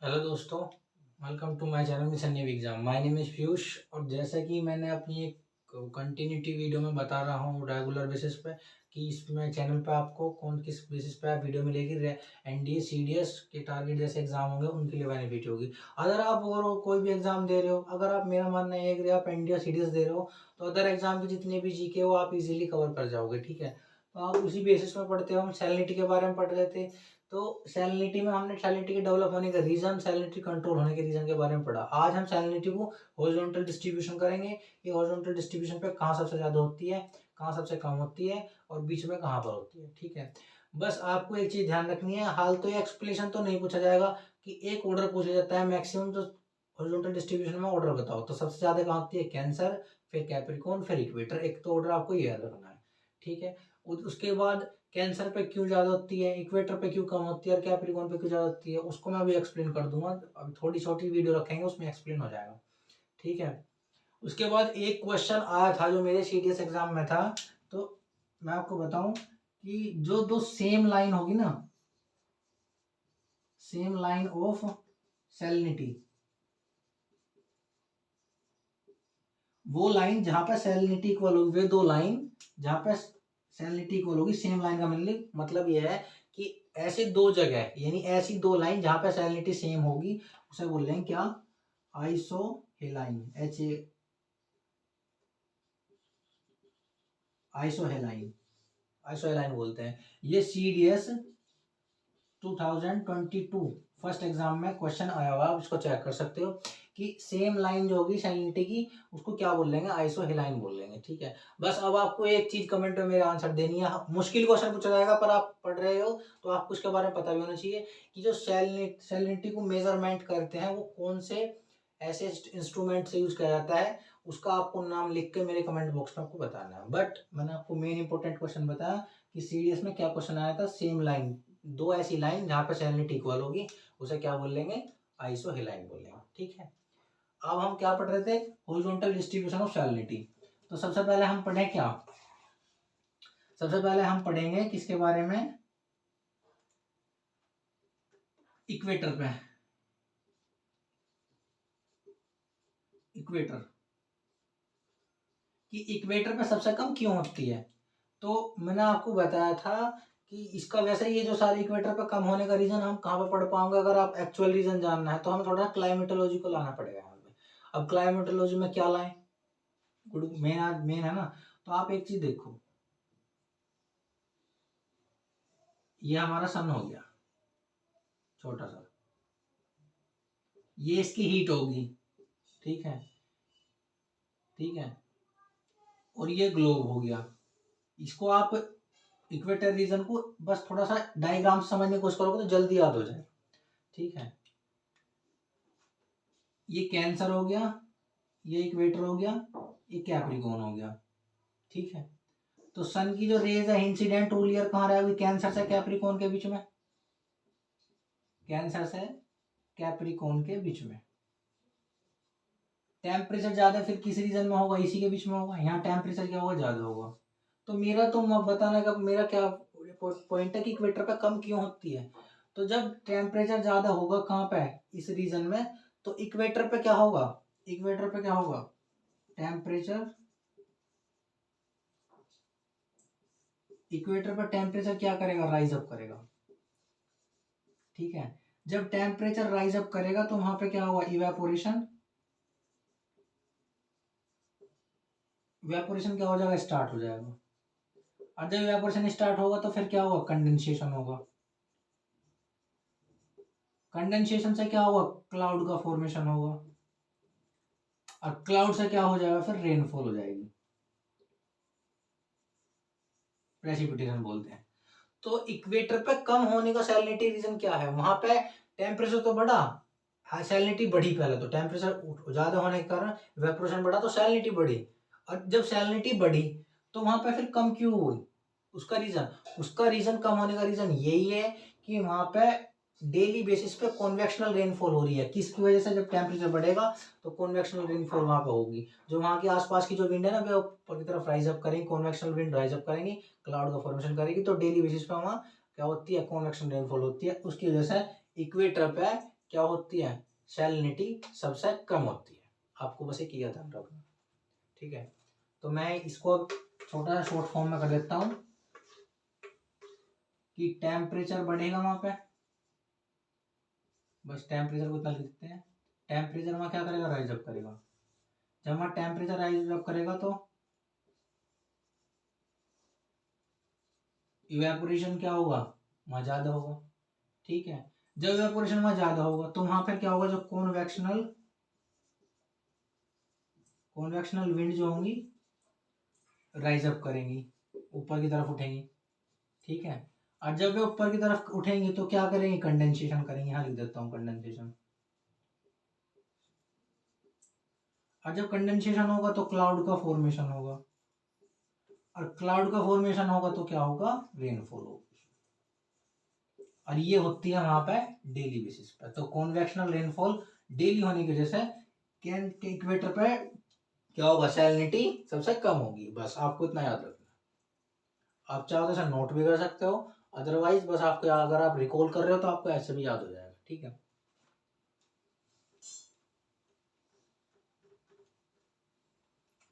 Hello दोस्तों, welcome to my channel mission new exam. My name is Piyush. और जैसा कि मैंने अपनी एक कंटिन्यूटी वीडियो में बता रहा हूँ रेगुलर बेसिस पे कि इसमें चैनल पे आपको कौन किस बेसिस पे आप वीडियो मिलेगी, एनडीए सीडीएस के टारगेट जैसे एग्जाम होंगे उनके लिए बेनिफिट होगी। अगर कोई भी एग्जाम दे रहे हो, अगर आप, मेरा मानना है कि आप एनडीए सीडीएस दे रहे हो तो अदर एग्जाम के जितने भी जीके हो आप इजीली कवर कर जाओगे। ठीक है, तो आप उसी बेसिस में पढ़ते हो। हम सैलिनिटी के बारे में पढ़ रहे थे, तो सैलिनिटी में हमने सैलिनिटी के डेवलप होने का रीजन, सैलिनिटी कंट्रोल होने के रीजन के बारे में पढ़ा। आज हम सैलिनिटी को हॉरिजॉन्टल डिस्ट्रीब्यूशन करेंगे। ये हॉरिजॉन्टल डिस्ट्रीब्यूशन पे कहाँ सबसे ज्यादा होती है, कहाँ सबसे कम होती है और बीच में कहाँ पर होती है। ठीक है, बस आपको एक चीज ध्यान रखनी है। हाल तो ये एक्सप्लेनेशन तो नहीं पूछा जाएगा कि एक ऑर्डर पूछा जाता है मैक्सिमम, तो हॉरिजॉन्टल डिस्ट्रीब्यूशन में ऑर्डर बताओ तो सबसे ज्यादा कहाँ होती है, कैंसर, फिर कैप्रिकॉर्न, फिर इक्वेटर। एक तो ऑर्डर आपको ये याद रखना है। ठीक है, उसके बाद कैंसर पे क्यों ज्यादा होती है, इक्वेटर पे क्यों कम होती है और कैप्रिकॉर्न पे क्यों ज्यादा होती है, उसको मैं अभी एक्सप्लेन कर दूंगा। अभी थोड़ी छोटी वीडियो रखेंगे, उसमें एक्सप्लेन हो जाएगा। ठीक है, उसके बाद एक क्वेश्चन आया था जो मेरे सीडीएस एग्जाम में था, तो मैं आपको बताऊं कि जो दो सेम लाइन होगी ना, सेम लाइन ऑफ सैलिनिटी, वो लाइन जहां पे सैलिनिटी इक्वल होगी, वे दो लाइन जहां पे सैलिनिटी इक्वल होगी, सेम लाइन का मतलब यह है कि ऐसे दो जगह, यानी ऐसी दो लाइन जहां पे सैलिनिटी सेम होगी उसे बोल रहे हैं क्या, आइसोहेलाइन। आइसोहेलाइन, आइसोहेलाइन बोलते हैं। ये सीडीएस 2022 फर्स्ट एग्जाम में क्वेश्चन आया हुआ, आप इसको चेक कर सकते हो कि सेम लाइन जो होगी सैलिनिटी की उसको क्या बोल लेंगे, आइसोहेलाइन बोल लेंगे। ठीक है, बस अब आपको एक चीज कमेंट में मेरे आंसर देनी है। मुश्किल क्वेश्चन पूछा जाएगा पर आप पढ़ रहे हो तो आपको उसके बारे में पता भी होना चाहिए कि जो सैलिनिटी को मेजरमेंट करते हैं वो कौन से ऐसे इंस्ट्रूमेंट से यूज किया जाता है, उसका आपको नाम लिख के मेरे कमेंट बॉक्स में आपको बताना है। बट मैंने आपको मेन इंपॉर्टेंट क्वेश्चन बताया कि सीडीएस में क्या क्वेश्चन आया था, सेम लाइन, दो ऐसी लाइन जहां पर सैलिनिटी इक्वल होगी उसे क्या बोल लेंगे, आइसोहेलाइन बोल लेंगे। ठीक है, अब हम क्या पढ़ रहे थे, हॉरिजॉन्टल डिस्ट्रीब्यूशन ऑफ सैलिनिटी। तो सबसे पहले हम पढ़े क्या, सबसे पहले हम पढ़ेंगे किसके बारे में, इक्वेटर पे। इक्वेटर, कि इक्वेटर पे सबसे कम क्यों होती है। तो मैंने आपको बताया था कि इसका वैसे ये जो सारे इक्वेटर पे कम होने का रीजन हम कहाँ पे पढ़ पाओगे, अगर आप एक्चुअल रीजन जानना है तो हमें थोड़ा क्लाइमेटोलॉजी को लाना पड़ेगा यहाँ पे। अब क्लाइमेटोलॉजी में क्या लाएं, गुड मेन मेन है ना। तो आप एक चीज देखो, ये हमारा सन हो गया छोटा सा, ये इसकी हीट होगी। ठीक है, ठीक है, और ये ग्लोब हो गया। इसको आप इक्वेटर रीजन को बस थोड़ा सा डायग्राम समझने की कोशिश करोगे तो जल्दी याद हो जाए। ठीक है, ये कैंसर हो गया, ये इक्वेटर हो गया, ये कैप्रिकॉर्न हो गया। ठीक है, तो सन की जो रेज है इंसिडेंट रूल ईयर कहाँ रहेगी, कैंसर से कैप्रिकॉर्न के बीच में, कैंसर से कैप्रिकॉर्न के बीच में। टेम्परेचर ज्यादा फिर किस रीजन में होगा, इसी के बीच में होगा। यहाँ टेम्परेचर क्या होगा, ज्यादा होगा। तो मेरा तो बताने का मेरा क्या पॉइंट है कि इक्वेटर पे कम क्यों होती है। तो जब टेम्परेचर ज्यादा होगा कहाँ पे, इस रीजन में, तो इक्वेटर पे क्या होगा, इक्वेटर पे क्या होगा, टेम्परेचर, इक्वेटर पर टेम्परेचर क्या करेगा, राइज अप करेगा। ठीक है, जब टेम्परेचर राइज अप करेगा तो वहां पे क्या होगा, इवेपोरेशन, इवेपोरेशन क्या हो जाएगा, स्टार्ट हो जाएगा। और जब इवेपोरेशन स्टार्ट होगा तो फिर क्या होगा, कंडेंसेशन होगा। कंडेंसेशन से क्या होगा, क्लाउड का फॉर्मेशन होगा। और क्लाउड से क्या हो जाएगा, फिर रेनफॉल हो जाएगी, प्रेसिपिटेशन बोलते हैं। तो इक्वेटर पे कम होने का सैलिनिटी रीजन क्या है, वहां पे टेम्परेचर तो बढ़ा, हाँ सैलिनिटी बढ़ी। पहले तो टेम्परेचर ज्यादा होने के कारण इवेपोरेशन बढ़ा तो सैलिनिटी बढ़ी। और जब सैलिनिटी बढ़ी तो वहां पे फिर कम क्यों हुई, उसका रीजन, उसका रीजन कम होने का रीजन यही है कि वहां पे डेली बेसिस पे कॉन्वेक्शनल रेनफॉल हो रही है। किसकी वजह से, जब टेम्परेचर बढ़ेगा तो कॉन्वेक्शनल रेनफॉल वहां पे होगी। जो वहां के आसपास की जो विंड है ना वो ऊपर की तरफ राइज अप करेंगी, कॉन्वेक्शनल विंड राइज अप करेंगी, क्लाउड का फॉर्मेशन करेगी, तो डेली बेसिस पे वहां क्या होती है, कॉन्वेक्शन रेनफॉल होती है। उसकी वजह से इक्वेटर पे क्या होती है, सैलिनिटी सबसे कम होती है। आपको बस एक ध्यान रखना, ठीक है। तो मैं इसको छोटा सा शॉर्ट फॉर्म में कर देता हूँ कि टेम्परेचर बढ़ेगा वहां पे, बस टेम्परेचर को इतना लिख देते हैं। टेम्परेचर वहां क्या करेगा, राइज अप करेगा। जब वहां टेम्परेचर राइज अप करेगा तो इवेपोरेशन क्या होगा, वहां ज्यादा होगा, ठीक है। जब इवेपोरेशन वहां ज्यादा होगा तो वहां पर क्या होगा, जो कॉन्वेक्शनल विंड जो होंगी राइज अप करेंगी, ऊपर की तरफ उठेंगी, ठीक है। और जब वे ऊपर की तरफ उठेंगी तो क्या करेंगे, कंडेंसेशन करेंगे। यहाँ लिख देता हूँ कंडेंसेशन। और जब कंडेंसेशन होगा तो क्लाउड का फॉर्मेशन होगा, और क्लाउड का फॉर्मेशन होगा तो क्या होगा, रेनफॉल होगी। और ये होती है वहां पे डेली बेसिस पे। तो कॉन्वेक्शनल रेनफॉल डेली होने की वजह से इक्वेटर पे क्या होगा, सैलिनिटी सबसे कम होगी। बस आपको इतना याद रखना। आप चाहो तो ऐसा नोट भी कर सकते हो, अदरवाइज बस आपको अगर आप रिकॉल कर रहे हो तो आपको ऐसे भी याद हो जाएगा, ठीक है।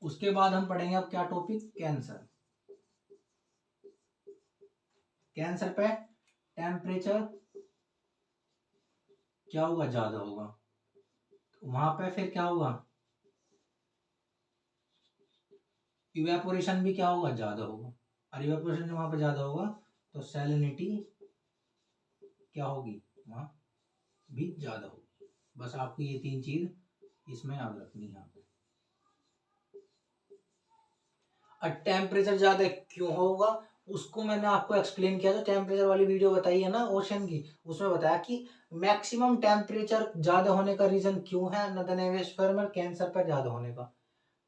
उसके बाद हम पढ़ेंगे अब क्या टॉपिक, कैंसर। कैंसर पे टेम्परेचर क्या होगा, ज्यादा होगा, तो वहां पे फिर क्या होगा, इवेपोरेशन भी क्या होगा, ज्यादा होगा। और इवेपोरेशन वहां पे ज्यादा होगा तो सैलिनिटी क्या होगी, वहां भी ज्यादा होगी। बस आपको ये तीन चीज इसमें याद रखनी है। और टेम्परेचर ज्यादा क्यों होगा उसको मैंने आपको एक्सप्लेन किया, जो टेम्परेचर वाली वीडियो बताई है ना ओशन की, उसमें बताया कि मैक्सिमम टेम्परेचर ज्यादा होने का रीजन क्यों है नॉर्दर्न हेमिस्फीयर में कैंसर पर ज्यादा होने का,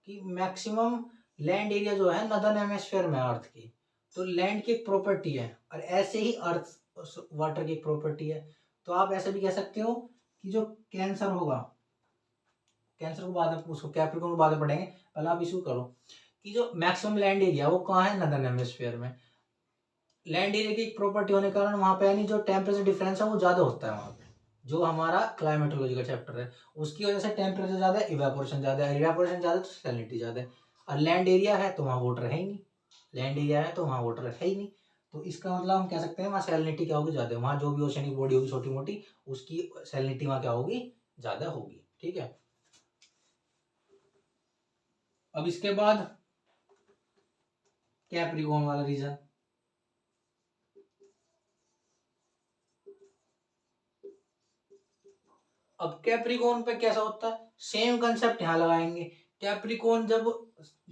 कि मैक्सिमम लैंड एरिया जो है नॉर्दर्न हेमिस्फीयर में अर्थ की, तो लैंड की एक प्रॉपर्टी है, और ऐसे ही अर्थ वाटर की एक प्रॉपर्टी है। तो आप ऐसे भी कह सकते हो कि जो कैंसर होगा, कैंसर को बाद में, उसको कैप्रिकॉर्न को बाद में पढ़ेंगे, पहले आप इशू करो कि जो मैक्सिमम लैंड एरिया वो कहाँ है, नॉर्दर्न हेमिस्फीयर में। लैंड एरिया की प्रॉपर्टी होने के कारण वहां पे यानी जो टेम्परेचर डिफरेंस है वो ज्यादा होता है वहां पे, जो हमारा क्लाइमेटोलॉजी का चैप्टर है उसकी वजह से टेम्परेचर ज्यादा है, इवेपोरेशन ज्यादा है, इवेपोरेशन ज्यादा तो सैलिनिटी ज्यादा है। और लैंड एरिया है तो वहाँ वाटर है ही नहीं, लैंड एरिया है तो वहाँ वाटर है ही नहीं। तो इसका मतलब हम कह सकते हैं वहाँ सैलिनिटी क्या होगी, ज्यादा। वहाँ जो भी ओशनिक बॉडी होगी छोटी मोटी, उसकी सैलिनिटी वहाँ क्या होगी, ज्यादा होगी, ठीक है। अब इसके बाद कैप्रिकॉर्न वाला रीजन, अब कैप्रिकॉर्न पे कैसा होता है, सेम कंसेप्ट यहाँ लगाएंगे। कैप्रिकॉर्न जब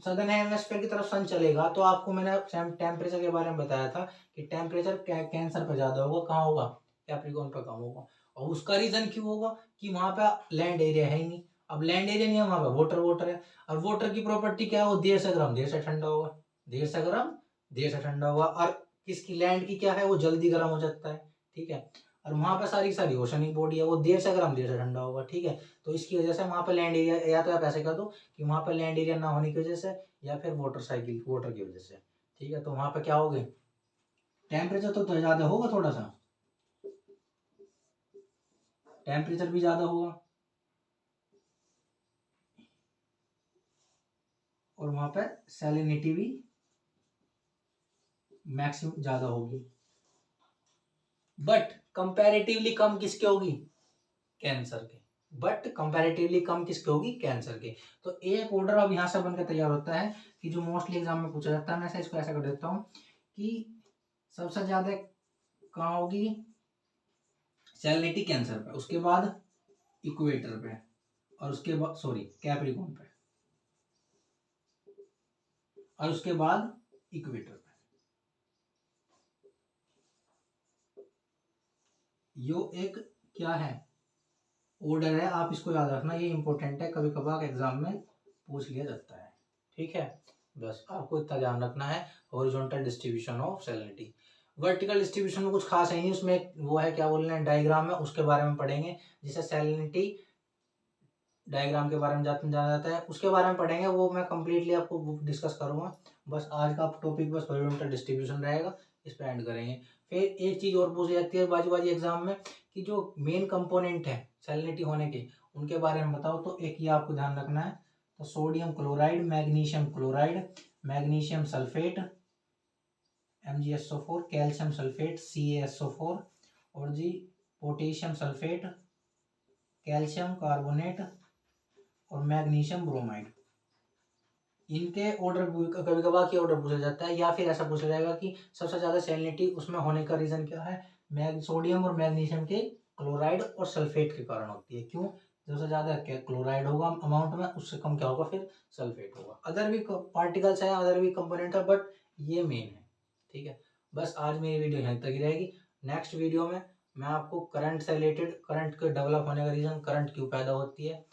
सदर्न हेमिस्फीयर की तरफ सन चलेगा तो आपको मैंने टेम्परेचर के बारे में बताया था कि टेम्परेचर कैंसर पे ज्यादा होगा, कहाँ होगा, कैप्रिकॉर्न पे कम होगा। और उसका रीजन क्यों होगा कि वहां पे लैंड एरिया है ही नहीं। अब लैंड एरिया नहीं है, वहां पे वाटर वाटर है, और वाटर की प्रॉपर्टी क्या है, वो देर से गर्म देर से ठंडा होगा, देर से गर्म देर से ठंडा होगा। और किसकी, लैंड की क्या है, वो जल्दी गर्म हो जाता है, ठीक है। और वहां पे सारी सारी ओशनिक बॉडी है, वो देर से गर्म देर से ठंडा होगा, ठीक है। तो इसकी वजह से वहां पे लैंड एरिया, या तो आप ऐसे कर दो कि वहां पे लैंड एरिया ना होने की वजह से, या फिर वाटर साइकिल वाटर की वजह से, ठीक है। तो वहां पे क्या होगे, टेम्परेचर तो ज्यादा होगा, थोड़ा सा टेम्परेचर भी ज्यादा होगा, और वहां पे सैलिनिटी भी मैक्सिमम ज्यादा होगी। बट कंपैरेटिवली कम किसके होगी, कैंसर के। बट कंपैरेटिवली कम किसके होगी, कैंसर के। तो एक ऑर्डर अब यहां से बनकर तैयार होता है कि जो मोस्टली एग्जाम में पूछा जाता है, मैं इसको ऐसा कर देता हूँ कि सबसे ज्यादा कहाँ होगी, सैलिनिटी कैंसर पे, उसके बाद इक्वेटर पे, और उसके बाद सॉरी कैप्रिकॉर्न पे, और उसके बाद इक्वेटर पे। यो एक क्या है, ऑर्डर है, आप इसको याद रखना, ये इंपॉर्टेंट है, कभी कभार एग्जाम में पूछ लिया जाता है, ठीक है। बस आपको इतना ध्यान रखना है। Horizontal distribution of salinity, vertical distribution में कुछ खास है नहीं, उसमें वो है क्या बोल रहे हैं, डायग्राम है, उसके बारे में पढ़ेंगे, जिसे सैलिनिटी डायग्राम के बारे में जाना जाता है, उसके बारे में पढ़ेंगे, वो मैं कंप्लीटली आपको डिस्कस करूंगा। बस आज का टॉपिक बस हॉरिजॉन्टल डिस्ट्रीब्यूशन रहेगा, इस पर एंड करेंगे। फिर एक चीज़ और पूछी जाती है बाजू बाजू एग्जाम में कि जो मेन कंपोनेंट है सैलिनिटी होने के, उनके बारे में बताओ। तो एक ये आपको ध्यान रखना है, तो sodium chloride, magnesium chloride, magnesium sulphate MgSO4, calcium sulphate CaSO4, और जी पोटेशियम सल्फेट, कैल्शियम कार्बोनेट और मैग्नीशियम ब्रोमाइड। इनके ऑर्डर कभी कभार की ऑर्डर पूछा जाता है, या फिर ऐसा पूछा जाएगा कि सबसे ज्यादा सैलिनिटी उसमें होने का रीजन क्या है, सोडियम और मैग्नीशियम के क्लोराइड और सल्फेट के कारण होती है। क्यों? सबसे ज्यादा क्लोराइड होगा अमाउंट में, उससे कम क्या होगा फिर सल्फेट होगा। अदर भी पार्टिकल्स है, अदर भी कंपोनेंट है, बट ये मेन है। ठीक है, बस आज मेरी वीडियो यहाँ तक ही रहेगी। नेक्स्ट वीडियो में मैं आपको करंट से रिलेटेड, करंट के डेवलप होने का रीजन, करंट क्यों पैदा होती है,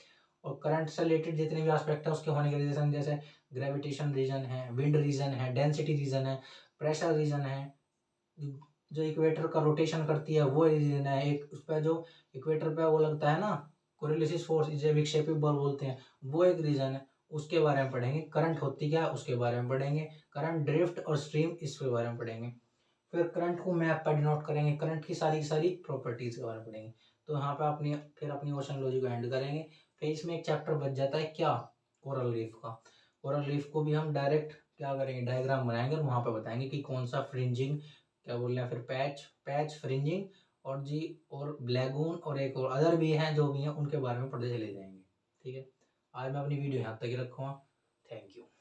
और करंट से रिलेटेड जितने भी एस्पेक्ट है उसके होने के रीजन, जैसे ग्रेविटेशन रीजन है, विंड रीजन है, डेंसिटी रीजन है, प्रेशर रीजन है, जो इक्वेटर का रोटेशन करती है वो रीजन है, एक उस पर जो इक्वेटर पे वो लगता है ना कोरिलेसिस फोर्स, जिसे विक्षेपी बल बोलते हैं, वो एक रीजन है। उसके बारे में पढ़ेंगे। करंट होती क्या है उसके बारे में पढ़ेंगे। करंट, ड्रिफ्ट और स्ट्रीम, इसके बारे में पढ़ेंगे। फिर करंट को मैप पर डिनोट करेंगे, करंट की सारी प्रॉपर्टीज के बारे में पढ़ेंगे। तो यहाँ पे अपनी ओशन लॉजी को एंड करेंगे। फिर इसमें एक चैप्टर बच जाता है क्या, कोरल रीफ का। कोरल रीफ को भी हम डायरेक्ट क्या करेंगे, डायग्राम बनाएंगे और वहाँ पे बताएंगे कि कौन सा फ्रिंजिंग, क्या बोल रहे हैं, फिर पैच फ्रिंजिंग, और जी और ब्लैगून, और एक और अदर भी हैं जो भी हैं, उनके बारे में पढ़ते चले जाएंगे। ठीक है, आज मैं अपनी वीडियो यहाँ तक ही रखूँगा। Thank you.